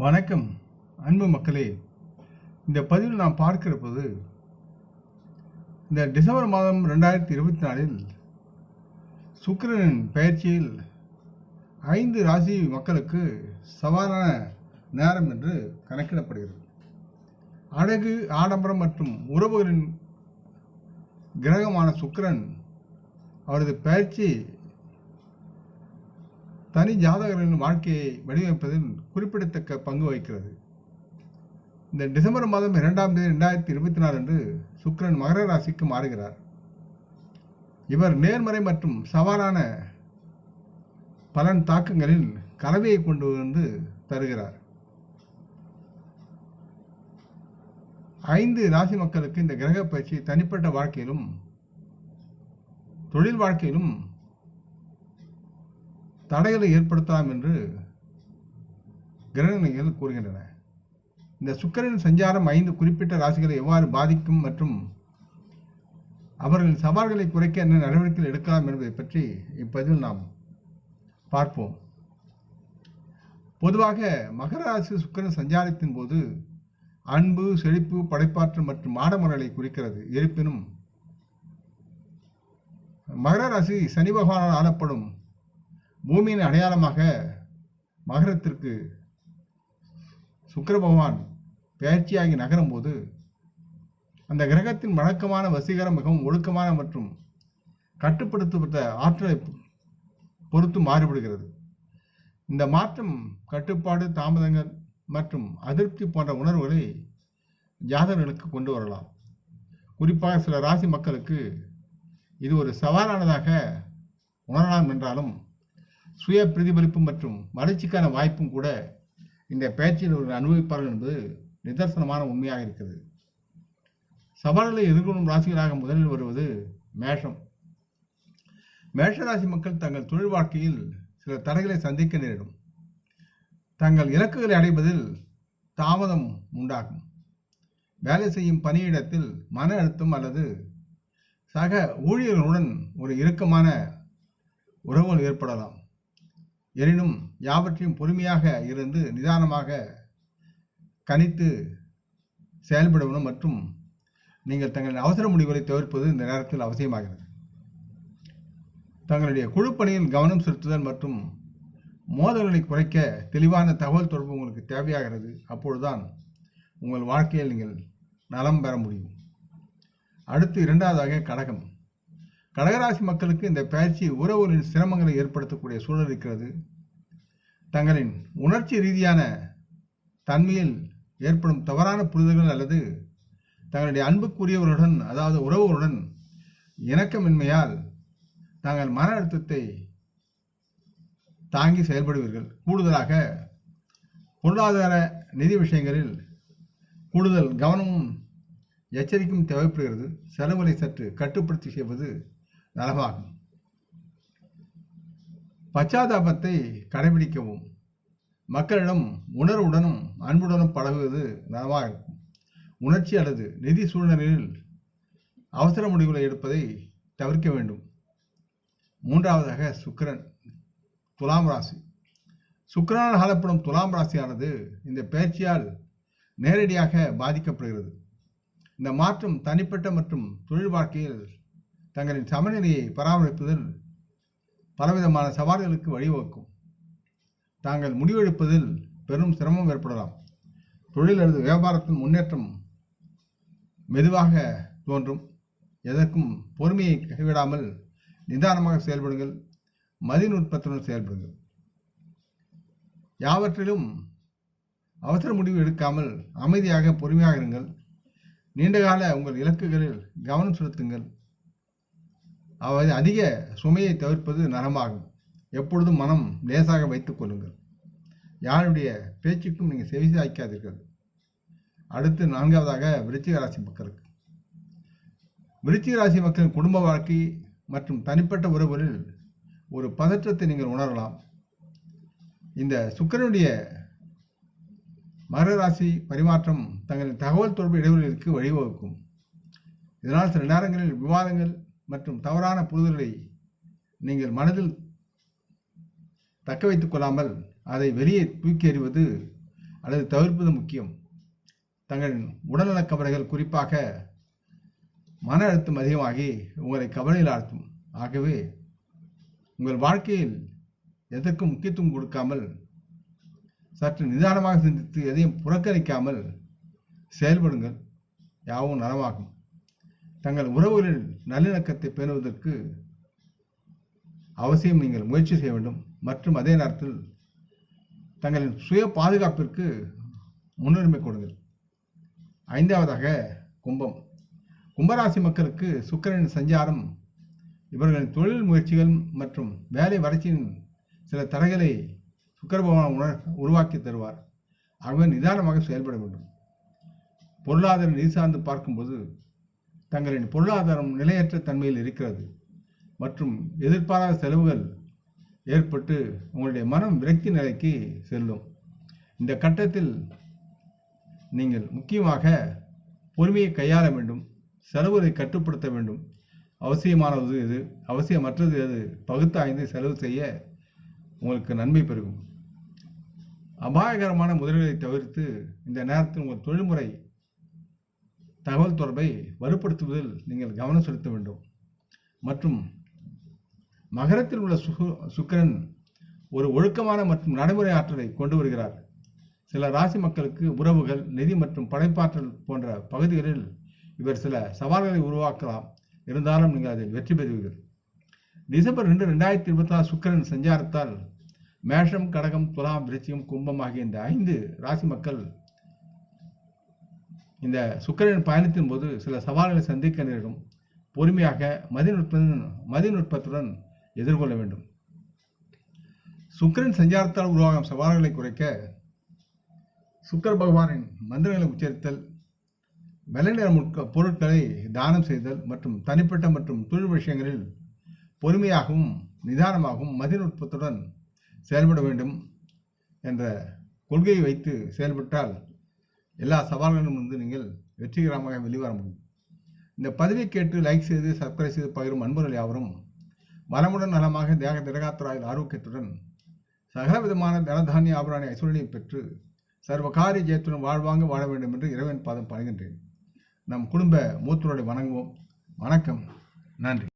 வணக்கம் அன்பு மக்களே. இந்த பதிவில் நாம் பார்க்கிற போது இந்த டிசம்பர் மாதம் 2024 சுக்கிரனின் பயிற்சியில் 5 ராசி மக்களுக்கு சவாலான நேரம் என்று கணக்கிடப்படுகிறது. அழகு, ஆடம்பரம் மற்றும் உறவுகளின் கிரகமான சுக்கிரன் அவரது பயிற்சி தனி ஜாதகர்களின் வாழ்க்கையை வடிவமைப்பதில் குறிப்பிடத்தக்க பங்கு வகிக்கிறது. இந்த டிசம்பர் மாதம் 2ஆம் தேதி 2024 அன்று சுக்கிரன் மகர ராசிக்கு மாறுகிறார். இவர் நேர்மறை மற்றும் சவாலான பலன் தாக்கங்களில் கலவையை கொண்டு வந்து தருகிறார். 5 ராசி மக்களுக்கு இந்த கிரக பயிற்சி தனிப்பட்ட வாழ்க்கையிலும் தொழில் வாழ்க்கையிலும் தடைகளை ஏற்படுத்தலாம் என்று கிரகநிலைகள் கூறுகின்றன. இந்த சுக்கிரனின் சஞ்சாரம் 5 குறிப்பிட்ட ராசிகளை எவ்வாறு பாதிக்கும் மற்றும் அவர்களின் சவால்களை குறைக்க என்ன நடவடிக்கைகள் எடுக்கலாம் என்பதை பற்றி இப்பதிவில் நாம் பார்ப்போம். பொதுவாக மகர ராசி சுக்கிரன் சஞ்சாரத்தின் போது அன்பு, செழிப்பு, படைப்பாற்றல் மற்றும் ஆடம்பரங்களை குறிக்கிறது. இருப்பினும் மகர ராசி சனி பகவானால் ஆளப்படும் பூமியின் அடையாளமாக மகரத்திற்கு சுக்கிர பகவான் பெயர்ச்சியாகி நகரும் போது அந்த கிரகத்தின் வழக்கமான வசீகரம் மிகவும் ஒழுக்கமான மற்றும் கட்டுப்படுத்தப்பட்ட ஆற்றலை பொறுத்து மாறுபடுகிறது. இந்த மாற்றம் கட்டுப்பாடு, தாமதங்கள் மற்றும் அதிருப்தி போன்ற உணர்வுகளை ஜாதகர்களுக்கு கொண்டு வரலாம். குறிப்பாக சில ராசி மக்களுக்கு இது ஒரு சவாலானதாக உணரலாம் என்றாலும் சுய பிரதிபலிப்பு மற்றும் வளர்ச்சிக்கான வாய்ப்பும் கூட இந்த பயிற்சியில் ஒரு அனுபவிப்பார்கள் என்பது நிதர்சனமான உண்மையாக இருக்கிறது. சவால்களை எதிர்கொள்ளும் ராசிகளாக முதலில் வருவது மேஷம். மேஷ ராசி மக்கள் தங்கள் தொழில் வாழ்க்கையில் சில தடைகளை சந்திக்க நேரிடும். தங்கள் இலக்குகளை அடைவதில் தாமதம் உண்டாகும். வேலை செய்யும் பணியிடத்தில் மன அழுத்தம் அல்லது சக ஊழியர்களுடன் ஒரு இறுக்கமான உறவுகள் ஏற்படலாம். எனினும் யாவற்றையும் பொறுமையாக இருந்து நிதானமாக கணித்து செயல்படுவதும் மற்றும் நீங்கள் தங்களின் அவசர முடிவுகளை தவிர்ப்பது இந்த நேரத்தில் அவசியமாகிறது. தங்களுடைய குழு பணியில் கவனம் செலுத்துதல் மற்றும் மோதல்களை குறைக்க தெளிவான தகவல் தொடர்பு உங்களுக்கு தேவையாகிறது. அப்பொழுதுதான் உங்கள் வாழ்க்கையில் நீங்கள் நலம் பெற முடியும். அடுத்து 2வதாக கடகம். கடகராசி மக்களுக்கு இந்த பயிற்சி உறவுகளின் சிரமங்களை ஏற்படுத்தக்கூடிய சூழல் இருக்கிறது. தங்களின் உணர்ச்சி ரீதியான தன்மையில் ஏற்படும் தவறான புரிதல்கள் அல்லது தங்களுடைய அன்புக்குரியவர்களுடன் அதாவது உறவுகளுடன் இணக்கமின்மையால் தாங்கள் மன அழுத்தத்தை தாங்கி செயல்படுவீர்கள். கூடுதலாக பொருளாதார நிதி விஷயங்களில் கூடுதல் கவனமும் எச்சரிக்கையும் தேவைப்படுகிறது. செலவுகளை சற்று கட்டுப்படுத்தி செய்வது நலமாகும். பச்சாதாபத்தை கடைபிடிக்கவும் மக்களிடம் உணர்வுடனும் அன்புடனும் பழகுவது நலமாக இருக்கும். உணர்ச்சி அல்லது நிதி சூழ்நிலையில் அவசர முடிவுகளை எடுப்பதை தவிர்க்க வேண்டும். 3வதாக சுக்கிரன், துலாம் ராசி. சுக்கிரனால் ஆளப்படும் துலாம் ராசியானது இந்த பயிற்சியால் நேரடியாக பாதிக்கப்படுகிறது. இந்த மாற்றம் தனிப்பட்ட மற்றும் தொழில் வாழ்க்கையில் தங்களின் சமநிலையை பராமரிப்பதில் பலவிதமான சவால்களுக்கு வழிவகுக்கும். தாங்கள் முடிவெடுப்பதில் பெரும் சிரமம் ஏற்படலாம். தொழில் அல்லது வியாபாரத்தின் முன்னேற்றம் மெதுவாக தோன்றும். எதற்கும் பொறுமையை கைவிடாமல் நிதானமாக செயல்படுங்கள். மதிநுட்பத்துடன் செயல்படுங்கள். யாவற்றிலும் அவசர முடிவு எடுக்காமல் அமைதியாக பொறுமையாக இருங்கள். நீண்டகால உங்கள் இலக்குகளில் கவனம் செலுத்துங்கள். அவை அதிக சுமையை தவிர்ப்பது நலமாகும். எப்பொழுதும் மனம் லேசாக வைத்துக் கொள்ளுங்கள். யாருடைய பேச்சுக்கும் நீங்கள் செவிசாய்க்காதீர்கள். அடுத்து 4வதாக விருச்சிக ராசி மக்களுக்கு. விருச்சிக ராசி மக்களின் குடும்ப வாழ்க்கை மற்றும் தனிப்பட்ட உறவுகளில் ஒரு பதற்றத்தை நீங்கள் உணரலாம். இந்த சுக்கிரனுடைய மகர ராசி பரிமாற்றம் தங்களின் தகவல் தொடர்பு இடைவெளிகளுக்கு வழிவகுக்கும். இதனால் சில நேரங்களில் விவாதங்கள் மற்றும் தவறான புரிதல்களை நீங்கள் மனதில் தக்க வைத்துக் கொள்ளாமல் அதை வெளியே தூக்கி எறிவது அல்லது தவிர்ப்பது முக்கியம். தங்களின் உடல்நலக் கவலைகள் குறிப்பாக மன அழுத்தம் அதிகமாகி உங்களை கவலையில் ஆழ்த்தும். ஆகவே உங்கள் வாழ்க்கையில் எதற்கும் முக்கியத்துவம் கொடுக்காமல் சற்று நிதானமாக சிந்தித்து எதையும் புறக்கணிக்காமல் செயல்படுங்கள். யாவும் நலமாகும். தங்கள் உறவுகளில் நல்லிணக்கத்தை பேணுவதற்கு அவசியம் நீங்கள் முயற்சி செய்ய வேண்டும். மற்றும் அதே நேரத்தில் தங்களின் சுய பாதுகாப்பிற்கு முன்னுரிமை கொடுங்கள். 5வதாக கும்பம். கும்பராசி மக்களுக்கு சுக்கிரனின் சஞ்சாரம் இவர்களின் தொழில் முயற்சிகள் மற்றும் வேலை வளர்ச்சியின் சில தடைகளை சுக்கிர பகவான் உருவாக்கி தருவார். ஆகவே நிதானமாக செயல்பட வேண்டும். பொருளாதார நிதி சார்ந்து பார்க்கும்போது தங்களின் பொருளாதாரம் நிலையற்ற தன்மையில் இருக்கிறது மற்றும் எதிர்பாராத செலவுகள் ஏற்பட்டு உங்களுடைய மனம் விரக்தி நிலைக்கு செல்லும். இந்த கட்டத்தில் நீங்கள் முக்கியமாக பொறுமையை கையாள வேண்டும். செலவுகளை கட்டுப்படுத்த வேண்டும். அவசியமானது எது, அவசியமற்றது எது பகுத்தாய்ந்து செலவு செய்ய உங்களுக்கு நன்மை பெருகும். அபாயகரமான முதலீடுகளை தவிர்த்து இந்த நேரத்தில் உங்கள் தொழில்முறை தகவல் தொடர்பை வலுப்படுத்துவதில் நீங்கள் கவனம் செலுத்த வேண்டும். மற்றும் மகரத்தில் உள்ள சுக்கிரன் ஒரு ஒழுக்கமான மற்றும் நடைமுறை ஆற்றலை கொண்டு வருகிறார். சில ராசி மக்களுக்கு உறவுகள், நிதி மற்றும் படைப்பாற்றல் போன்ற பகுதிகளில் இவர் சில சவால்களை உருவாக்கலாம். இருந்தாலும் நீங்கள் அதில் வெற்றி பெறுவீர்கள். டிசம்பர் 2, 2024 சுக்கிரன் சஞ்சாரத்தால் மேஷம், கடகம், துலாம், விருச்சிகம், கும்பம் ஆகிய இந்த 5 ராசி மக்கள் இந்த சுக்கிரனின் பயணத்தின் போது சில சவால்களை சந்திக்க நேரிடும். பொறுமையாக மதிநுட்பத்துடன் எதிர்கொள்ள வேண்டும். சுக்கிரன் சஞ்சாரத்தால் உருவாகும் சவால்களை குறைக்க சுக்கிர பகவானின் மந்திரங்களை உச்சரித்தல், வெள்ளை நிற பொருட்களை தானம் செய்தல் மற்றும் தனிப்பட்ட மற்றும் தொழில் விஷயங்களில் பொறுமையாகவும் நிதானமாகவும் மதிநுட்பத்துடன் செயல்பட வேண்டும் என்ற கொள்கையை வைத்து செயல்பட்டால் எல்லா சவால்களிலும் இருந்து நீங்கள் வெற்றிகரமாக வெளிவர முடியும். இந்த பதிவை கேட்டு லைக் செய்து சப்ஸ்கிரைப் செய்து பகிரும் அன்பர்கள் யாவரும் வளமுடன் நலமாக தேக திரகாத்துறாயில் ஆரோக்கியத்துடன் சகலவிதமான தனதானிய ஆபராணி ஐஸ்வர்யம் பெற்று சர்வகாரிய ஜெயத்துடன் வாழ்வாங்க வாழ வேண்டும் என்று இறைவன் பாதம் பணிகின்றேன். நம் குடும்ப மூத்தோரை வணங்குவோம். வணக்கம். நன்றி.